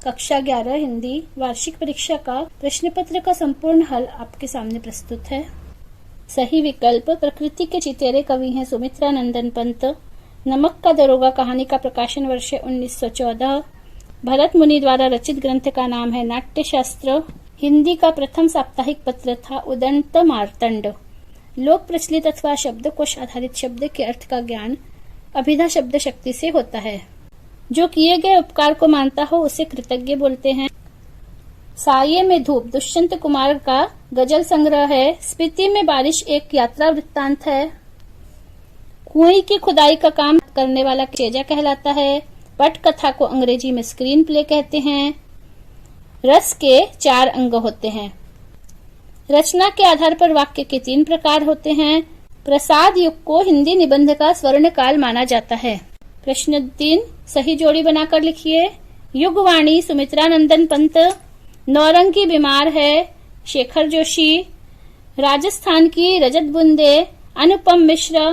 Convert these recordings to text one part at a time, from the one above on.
कक्षा 11 हिंदी वार्षिक परीक्षा का प्रश्न पत्र का संपूर्ण हल आपके सामने प्रस्तुत है। सही विकल्प प्रकृति के चितेरे कवि हैं सुमित्रा नंदन पंत। नमक का दरोगा कहानी का प्रकाशन वर्ष 1914। भरत मुनि द्वारा रचित ग्रंथ का नाम है नाट्य शास्त्र। हिंदी का प्रथम साप्ताहिक पत्र था उदंत मार्तंड। लोक प्रचलित अथवा शब्दकोश आधारित शब्द के अर्थ का ज्ञान अभिधा शब्द शक्ति से होता है। जो किए गए उपकार को मानता हो उसे कृतज्ञ बोलते हैं। साये में धूप दुष्यंत कुमार का गजल संग्रह है। स्पीति में बारिश एक यात्रा वृत्तांत है। कुएं की खुदाई का काम करने वाला चेजा कहलाता है। पट कथा को अंग्रेजी में स्क्रीन प्ले कहते हैं। रस के 4 अंग होते हैं। रचना के आधार पर वाक्य के 3 प्रकार होते हैं। प्रसाद युग को हिंदी निबंध का स्वर्ण काल माना जाता है। प्रश्न 3 सही जोड़ी बनाकर लिखिए। युगवाणी सुमित्रा नंदन पंत। नौरंगी बीमार है शेखर जोशी। राजस्थान की रजत बूंदे अनुपम मिश्र।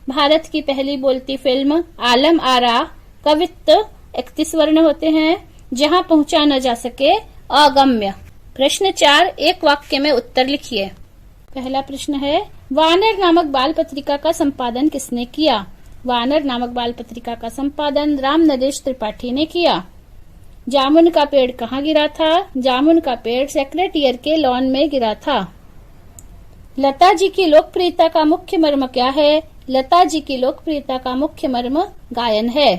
भारत की पहली बोलती फिल्म आलम आरा। कवित्व 31 वर्ण होते हैं। जहां पहुंचा न जा सके अगम्य। प्रश्न 4 एक वाक्य में उत्तर लिखिए। पहला प्रश्न है वानर नामक बाल पत्रिका का संपादन किसने किया? वानर नामक बाल पत्रिका का संपादन राम नरेश त्रिपाठी ने किया। जामुन का पेड़ कहाँ गिरा था? जामुन का पेड़ सेक्रेटियर के लॉन में गिरा था। लता जी की लोकप्रियता का मुख्य मर्म क्या है? लता जी की लोकप्रियता का मुख्य मर्म गायन है।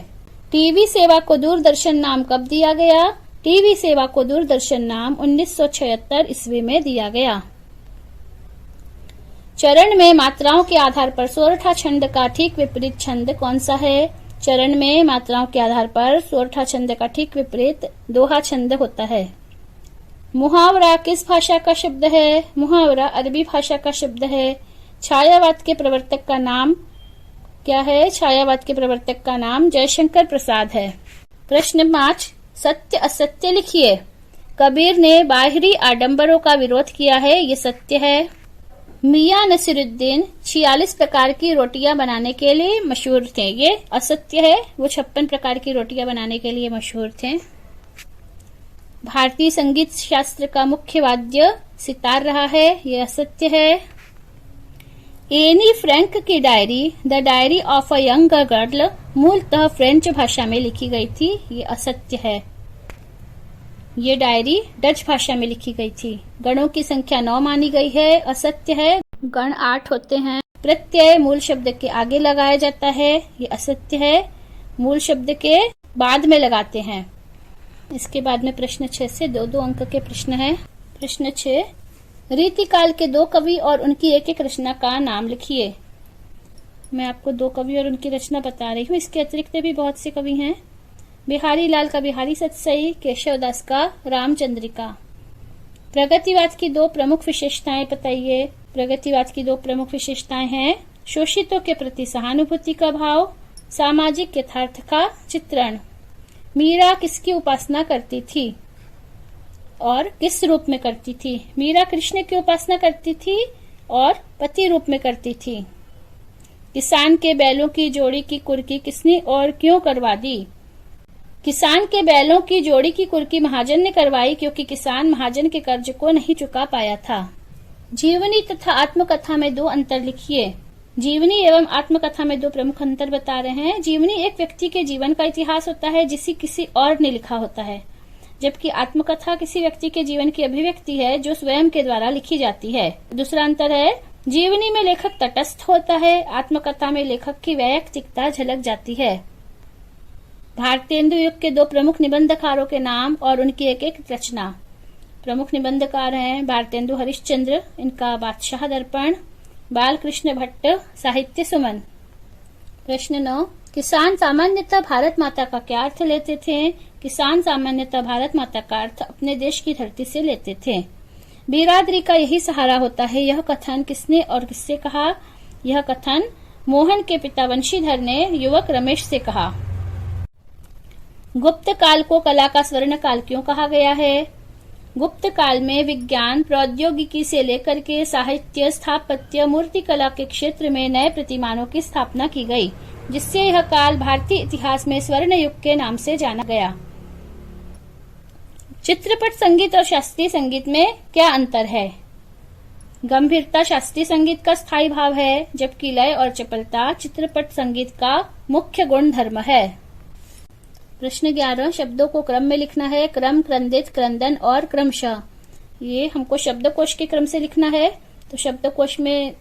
टीवी सेवा को दूरदर्शन नाम कब दिया गया? टीवी सेवा को दूरदर्शन नाम 1976 ईस्वी में दिया गया। चरण में मात्राओं के आधार पर सोरठा छंद का ठीक विपरीत छंद कौन सा है? चरण में मात्राओं के आधार पर सोरठा छंद का ठीक विपरीत दोहा छंद होता है। मुहावरा किस भाषा का शब्द है? मुहावरा अरबी भाषा का शब्द है। छायावाद के प्रवर्तक का नाम क्या है? छायावाद के प्रवर्तक का नाम जयशंकर प्रसाद है। प्रश्न 5 सत्य असत्य लिखिए। कबीर ने बाहरी आडंबरों का विरोध किया है, ये सत्य है। मियां नसीरुद्दीन 46 प्रकार की रोटियां बनाने के लिए मशहूर थे, ये असत्य है। वो 56 प्रकार की रोटियां बनाने के लिए मशहूर थे। भारतीय संगीत शास्त्र का मुख्य वाद्य सितार रहा है, ये असत्य है। एनी फ्रैंक की diary the diary of a young girl मूलतः फ्रेंच भाषा में लिखी गई थी, ये असत्य है। ये डायरी डच भाषा में लिखी गई थी। गणों की संख्या 9 मानी गई है, असत्य है। गण 8 होते हैं। प्रत्यय मूल शब्द के आगे लगाया जाता है, ये असत्य है। मूल शब्द के बाद में लगाते हैं। इसके बाद में प्रश्न 6 से 2-2 अंक के प्रश्न है। प्रश्न 6 रीतिकाल के 2 कवि और उनकी एक रचना का नाम लिखिए। मैं आपको 2 कवि और उनकी रचना बता रही हूँ। इसके अतिरिक्त भी बहुत से कवि हैं। बिहारी लाल का बिहारी सतसई, केशवदास का रामचंद्रिका। प्रगतिवाद की 2 प्रमुख विशेषताएं बताइए। प्रगतिवाद की 2 प्रमुख विशेषताएं हैं शोषितों के प्रति सहानुभूति का भाव, सामाजिक यथार्थ का चित्रण। मीरा किसकी उपासना करती थी और किस रूप में करती थी? मीरा कृष्ण की उपासना करती थी और पति रूप में करती थी। किसान के बैलों की जोड़ी की कुर्की किसने और क्यों करवा दी? किसान के बैलों की जोड़ी की कुर्की महाजन ने करवाई क्योंकि किसान महाजन के कर्ज को नहीं चुका पाया था। जीवनी तथा आत्मकथा में 2 अंतर लिखिए। जीवनी एवं आत्मकथा में 2 प्रमुख अंतर बता रहे हैं। जीवनी एक व्यक्ति के जीवन का इतिहास होता है जिसे किसी और ने लिखा होता है, जबकि आत्मकथा किसी व्यक्ति के जीवन की अभिव्यक्ति है जो स्वयं के द्वारा लिखी जाती है। दूसरा अंतर है जीवनी में लेखक तटस्थ होता है, आत्मकथा में लेखक की वैयक्तिकता झलक जाती है। भारतेंदु युग के 2 प्रमुख निबंधकारों के नाम और उनकी एक रचना। प्रमुख निबंधकार हैं भारतेंदु हरिश्चंद्र, इनका बादशाह दर्पण। बालकृष्ण भट्ट, साहित्य सुमन। प्रश्न 9 किसान सामान्यतः भारत माता का क्या अर्थ लेते थे? किसान सामान्यतः भारत माता का अर्थ अपने देश की धरती से लेते थे। बिरादरी का यही सहारा होता है, यह कथन किसने और किससे कहा? यह कथन मोहन के पिता वंशीधर ने युवक रमेश से कहा। गुप्त काल को कला का स्वर्ण काल क्यों कहा गया है? गुप्त काल में विज्ञान प्रौद्योगिकी से लेकर के साहित्य, स्थापत्य, मूर्तिकला के क्षेत्र में नए प्रतिमानों की स्थापना की गई, जिससे यह काल भारतीय इतिहास में स्वर्ण युग के नाम से जाना गया। चित्रपट संगीत और शास्त्रीय संगीत में क्या अंतर है? गंभीरता शास्त्रीय संगीत का स्थायी भाव है, जबकि लय और चपलता चित्रपट संगीत का मुख्य गुण धर्म है। प्रश्न 11, शब्दों को क्रम में लिखना है। क्रम, क्रंदित, क्रंदन और क्रमशः। ये हमको शब्दकोश के क्रम से लिखना है। तो शब्दकोश में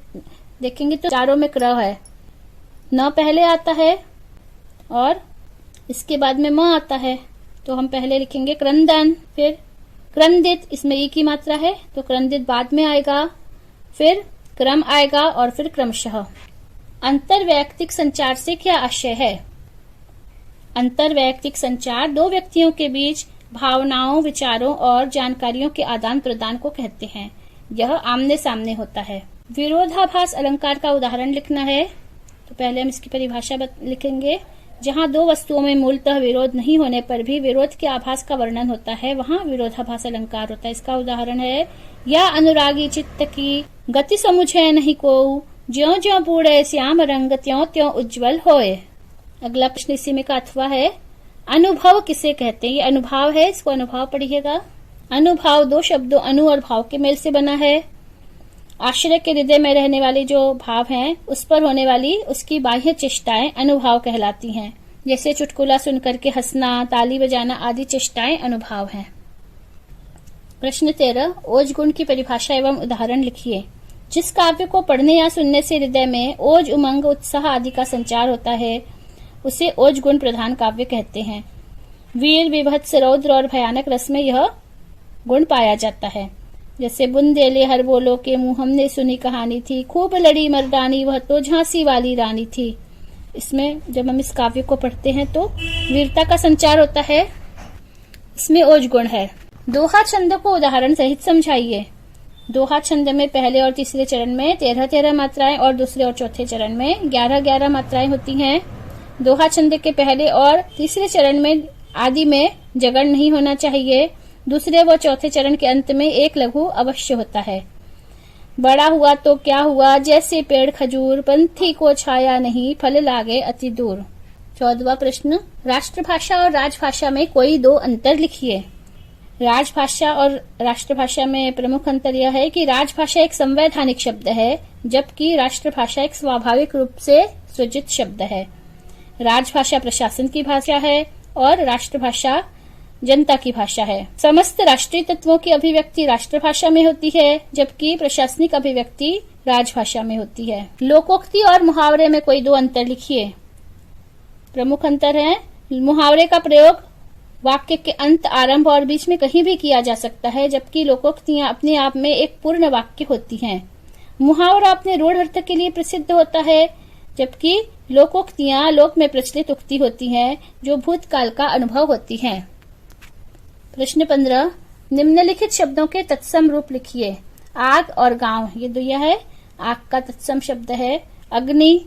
देखेंगे तो चारों में क्र है। न पहले आता है और इसके बाद में म आता है, तो हम पहले लिखेंगे क्रंदन, फिर क्रंदित, इसमें ई की मात्रा है तो क्रंदित बाद में आएगा, फिर क्रम आएगा और फिर क्रमशः। अंतरवैयक्तिक संचार से क्या आशय है? अंतरवैयक्तिक संचार दो व्यक्तियों के बीच भावनाओं, विचारों और जानकारियों के आदान प्रदान को कहते हैं। यह आमने सामने होता है। विरोधाभास अलंकार का उदाहरण लिखना है। तो पहले हम इसकी परिभाषा लिखेंगे। जहाँ दो वस्तुओं में मूलतः विरोध नहीं होने पर भी विरोध के आभास का वर्णन होता है, वहाँ विरोधाभास अलंकार होता है। इसका उदाहरण है, या अनुरागी चित्त की गति समुझे नहीं कोऊ, ज्यों ज्यों बूढ़े श्याम रंग त्यों त्यों उज्जवल होए। अगला प्रश्न इसी में का अथवा है, अनुभव किसे कहते हैं? ये अनुभाव है, इसको अनुभाव पढ़िएगा। अनुभाव दो शब्दों अनु और भाव के मेल से बना है। आश्रय के हृदय में रहने वाली जो भाव हैं, उस पर होने वाली उसकी बाह्य चेष्टाएं अनुभाव कहलाती हैं। जैसे चुटकुला सुनकर के हंसना, ताली बजाना आदि चेष्टाएं अनुभाव हैं। प्रश्न 13, ओज गुण की परिभाषा एवं उदाहरण लिखिए। जिस काव्य को पढ़ने या सुनने से हृदय में ओज, उमंग, उत्साह आदि का संचार होता है, उसे ओज गुण प्रधान काव्य कहते हैं। वीर, विभत्स, रौद्र और भयानक रस में यह गुण पाया जाता है। जैसे बुंदेले हर बोलो के मुंह हमने सुनी कहानी थी, खूब लड़ी मर्दानी वह तो झांसी वाली रानी थी। इसमें जब हम इस काव्य को पढ़ते हैं तो वीरता का संचार होता है, इसमें ओज गुण है। दोहा छंद को उदाहरण सहित समझाइए। दोहा छंद में पहले और तीसरे चरण में 13-13 मात्राएं और दूसरे और चौथे चरण में 11-11 मात्राएं होती हैं। दोहा छंद के पहले और तीसरे चरण में आदि में जगड़ नहीं होना चाहिए। दूसरे व चौथे चरण के अंत में एक लघु अवश्य होता है। बड़ा हुआ तो क्या हुआ, जैसे पेड़ खजूर, पंथी को छाया नहीं, फल लागे अति दूर। 14वां प्रश्न, राष्ट्रभाषा और राजभाषा में कोई दो अंतर लिखिए। राजभाषा और राष्ट्रभाषा में प्रमुख अंतर यह है कि राजभाषा एक संवैधानिक शब्द है, जबकि राष्ट्रभाषा एक स्वाभाविक रूप से सृजित शब्द है। राजभाषा प्रशासन की भाषा है और राष्ट्रभाषा जनता की भाषा है। समस्त राष्ट्रीय तत्वों की अभिव्यक्ति राष्ट्रभाषा में होती है, जबकि प्रशासनिक अभिव्यक्ति राजभाषा में होती है। लोकोक्ति और मुहावरे में कोई दो अंतर लिखिए। प्रमुख अंतर है, मुहावरे का प्रयोग वाक्य के अंत, आरंभ और बीच में कहीं भी किया जा सकता है, जबकि लोकोक्तियां अपने आप में एक पूर्ण वाक्य होती हैं। मुहावरा अपने रूढ़ अर्थ के लिए प्रसिद्ध होता है, जबकि लोकोक्तियां लोक में प्रचलित उक्ति होती हैं, जो भूतकाल का अनुभव होती हैं। प्रश्न 15, निम्नलिखित शब्दों के तत्सम रूप लिखिए। आग और गांव, ये दुया है। आग का तत्सम शब्द है अग्नि,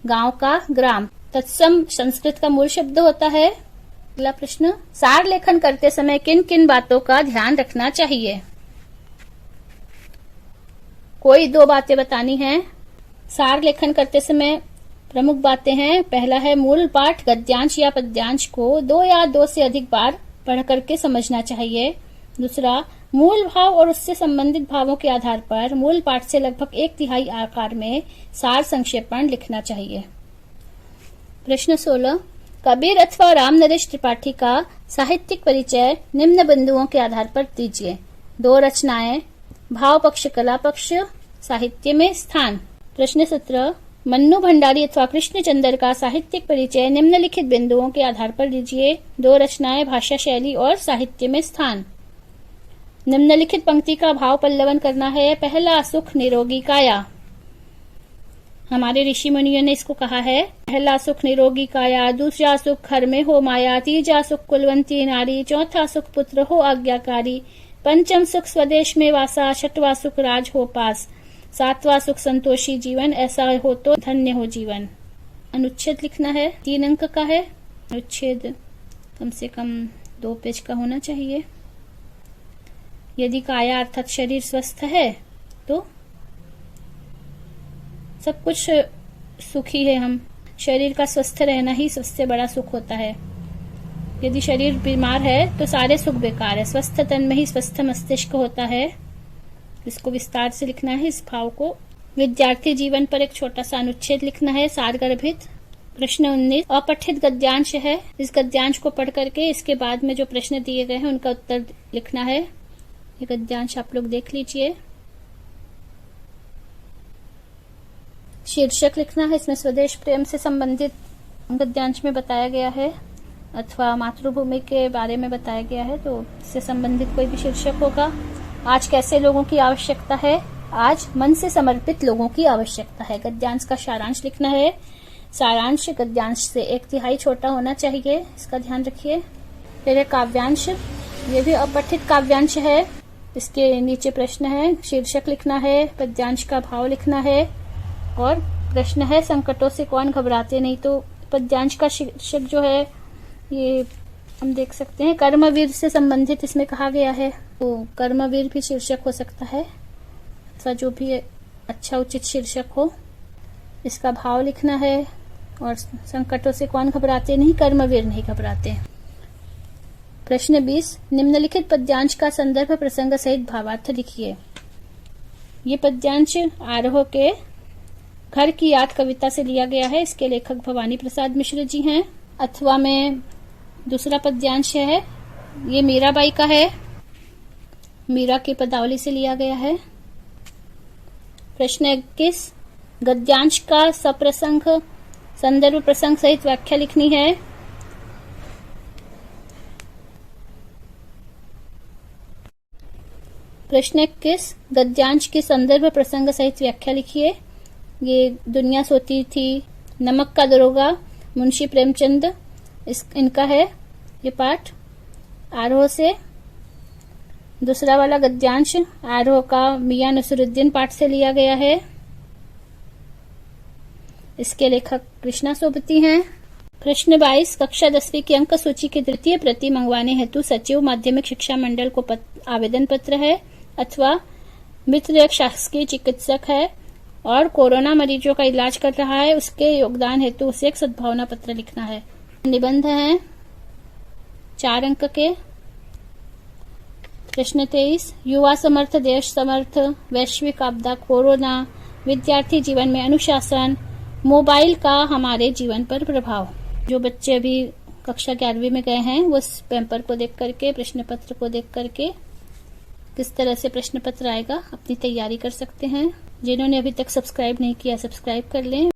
गांव का ग्राम। तत्सम संस्कृत का मूल शब्द होता है। अगला प्रश्न, सार लेखन करते समय किन किन बातों का ध्यान रखना चाहिए? कोई दो बातें बतानी हैं। सार लेखन करते समय प्रमुख बातें हैं। पहला है, मूल पाठ गद्यांश या पद्यांश को 2 या 2 से अधिक बार पढ़ करके समझना चाहिए। दूसरा, मूल भाव और उससे संबंधित भावों के आधार पर मूल पाठ से लगभग 1/3 आकार में सार संक्षेपण लिखना चाहिए। प्रश्न 16, कबीर अथवा राम नरेश त्रिपाठी का साहित्यिक परिचय निम्न बिंदुओं के आधार पर दीजिए। 2 रचनाएं, भाव पक्ष, कला पक्ष, साहित्य में स्थान। प्रश्न 17, मन्नू भंडारी अथवा कृष्णचंद्र का साहित्यिक परिचय निम्नलिखित बिंदुओं के आधार पर दीजिए। 2 रचनाएं, भाषा शैली और साहित्य में स्थान। निम्नलिखित पंक्ति का भाव पल्लवन करना है। पहला, सुख निरोगी काया। हमारे ऋषि मुनियों ने इसको कहा है। पहला सुख निरोगी काया, दूसरा सुख घर में हो माया, तीसरा सुख कुलवंती नारी, चौथा सुख पुत्र हो आज्ञाकारी, पंचम सुख स्वदेश में वासा, छठवां सुख राज हो पास, 7वां सुख संतोषी जीवन, ऐसा हो तो धन्य हो जीवन। अनुच्छेद लिखना है, 3 अंक का है। अनुच्छेद कम से कम 2 पेज का होना चाहिए। यदि काया अर्थात शरीर स्वस्थ है तो सब कुछ सुखी है। हम शरीर का स्वस्थ रहना ही सबसे बड़ा सुख होता है। यदि शरीर बीमार है तो सारे सुख बेकार है। स्वस्थ तन में ही स्वस्थ मस्तिष्क होता है। इसको विस्तार से लिखना है इस भाव को। विद्यार्थी जीवन पर एक छोटा सा अनुच्छेद लिखना है सारगर्भित। प्रश्न 19 अपठित गद्यांश है। इस गद्यांश को पढ़ करके इसके बाद में जो प्रश्न दिए गए हैं उनका उत्तर लिखना है। ये गद्यांश आप लोग देख लीजिए। शीर्षक लिखना है। इसमें स्वदेश प्रेम से संबंधित गद्यांश में बताया गया है अथवा मातृभूमि के बारे में बताया गया है, तो इससे संबंधित कोई भी शीर्षक होगा। आज कैसे लोगों की आवश्यकता है? आज मन से समर्पित लोगों की आवश्यकता है। गद्यांश का सारांश लिखना है। सारांश गद्यांश से 1/3 छोटा होना चाहिए, इसका ध्यान रखिए। फिर काव्यांश, ये भी अपठित काव्यांश है। इसके नीचे प्रश्न है, शीर्षक लिखना है, पद्यांश का भाव लिखना है और प्रश्न है संकटों से कौन घबराते नहीं। तो पद्यांश का शीर्षक जो है ये हम देख सकते हैं कर्मवीर से संबंधित इसमें कहा गया है, तो कर्मवीर भी शीर्षक हो सकता है अथवा जो भी अच्छा उचित शीर्षक हो। इसका भाव लिखना है और संकटों से कौन घबराते नहीं, कर्मवीर नहीं घबराते। प्रश्न 20 निम्नलिखित पद्यांश का संदर्भ प्रसंग सहित भावार्थ लिखिए। ये पद्यांश आरोह के घर की याद कविता से लिया गया है। इसके लेखक भवानी प्रसाद मिश्र जी हैं। अथवा में दूसरा पद्यांश है, ये मीराबाई का है। मीरा की पदावली से लिया गया है। प्रश्न 21 गद्यांश का सप्रसंग संदर्भ प्रसंग सहित व्याख्या लिखनी है। प्रश्न 21 गद्यांश की संदर्भ प्रसंग सहित व्याख्या लिखिए। ये दुनिया सोती थी, नमक का दरोगा, मुंशी प्रेमचंद, इनका है ये पाठ आरोह से। दूसरा वाला गद्यांश आरोह का मियां नसरुद्दीन पाठ से लिया गया है। इसके लेखक कृष्णा सोबती हैं। प्रश्न 22 कक्षा 10वीं की अंक सूची की तृतीय प्रति मंगवाने हेतु सचिव माध्यमिक शिक्षा मंडल को आवेदन पत्र है अथवा मित्र एक शासकीय चिकित्सक है और कोरोना मरीजों का इलाज कर रहा है, उसके योगदान हेतु उसे एक सद्भावना पत्र लिखना है। निबंध हैं 4 अंक के। प्रश्न 23 युवा समर्थ, देश समर्थ, वैश्विक आपदा, कोरोना, विद्यार्थी जीवन में अनुशासन, मोबाइल का हमारे जीवन पर प्रभाव। जो बच्चे अभी कक्षा 11वीं में गए हैं वो इस पेपर को देख करके, प्रश्न पत्र को देख करके किस तरह से प्रश्न पत्र आएगा अपनी तैयारी कर सकते हैं। जिन्होंने अभी तक सब्सक्राइब नहीं किया सब्सक्राइब कर लें।